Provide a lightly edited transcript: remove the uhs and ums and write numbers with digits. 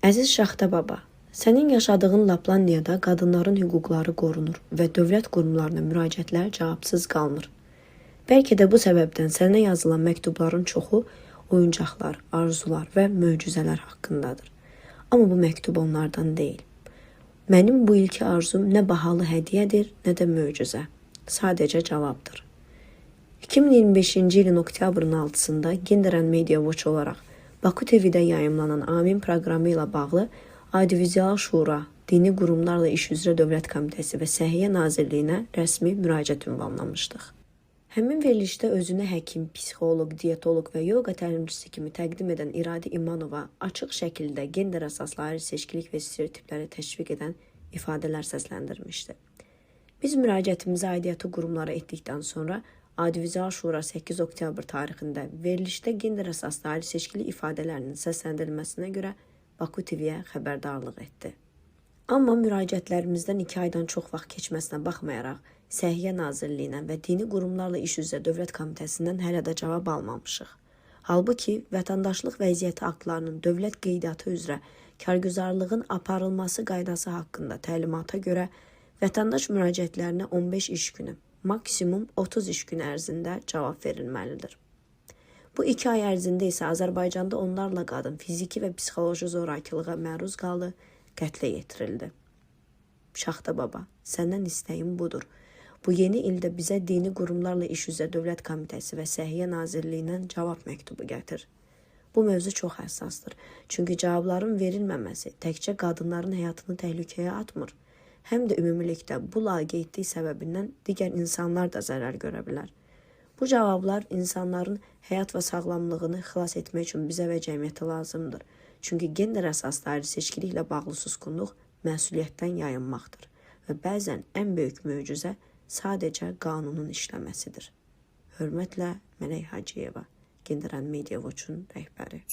Əziz Şaxta baba, sənin yaşadığın Laplandiyada qadınların hüquqları qorunur və dövlət qurumlarına müraciətlər cavabsız qalmır. Bəlkə də bu səbəbdən sənə yazılan məktubların çoxu oyuncaqlar, arzular və möcüzələr haqqındadır. Amma bu məktub onlardan deyil. Mənim bu ilki arzum nə bahalı hədiyyədir, nə də möcüzə. Sadəcə cavabdır. 2025-ci ilin oktyabrın 6-sında Gender and Media Watch olaraq Baku TV-də yayımlanan Amin proqramı ilə bağlı Audiovizual Şura, Dini Qurumlarla İş üzrə Dövlət Komitəsi və Səhiyyə Nazirliyinə rəsmi müraciət ünvanlamışdıq. Həmin verilişdə özünü həkim, psixoloq, diyetoloq və yoga təlimçisi kimi təqdim edən İradi İmanova açıq şəkildə gender əsaslı ayrı seçkilik və stereotipləri təşviq edən ifadələr səsləndirmişdi. Biz müraciətimizi aidiyyatı qurumlara etdikdən sonra Audiovizual Şura 8 oktyabr tarixində verilişdə gender əsaslı ayrı seçkili ifadələrinin səsləndirilməsinə görə Baku TV-yə xəbərdarlıq etdi. Amma müraciətlərimizdən 2 aydan çox vaxt keçməsinə baxmayaraq, Səhiyyə Nazirliyinə və Dini Qurumlarla İş üzrə Dövlət Komitəsindən hələ də cavab almamışıq. Halbuki, vətəndaşlıq vəziyyəti aktlarının dövlət qeydiyyatı üzrə kargüzarlığın aparılması qaydası haqqında təlimata görə vətəndaş müraciətlərinə 15 iş günü, maksimum 30 iş günü ərzində cavab verilməlidir. Bu 2 ay ərzində isə Azərbaycanda onlarla qadın fiziki və psixoloji zorakılığa məruz qaldı, qətlə yetirildi. Şaxta baba, səndən istəyim budur. Bu yeni ildə bizə Dini Qurumlarla İş üzrə Dövlət Komitəsi və Səhiyyə Nazirliyindən cavab məktubu gətir. Bu mövzu çox həssasdır, çünki cavabların verilməməsi təkcə qadınların həyatını təhlükəyə atmır. Həm də ümumilikdə bu laqeydlik səbəbindən digər insanlar da zərər görə bilər. Bu cavablar insanların həyat və sağlamlığını xilas etmək üçün bizə və cəmiyyətə lazımdır. Çünki gender əsaslı ayrı seçkiliklə bağlı susqunluq məsuliyyətdən yayınmaqdır və bəzən ən böyük möcüzə sadəcə qanunun işləməsidir. Hörmətlə Mələk Hacıyeva, Gender and Media Watch-un rəhbəri.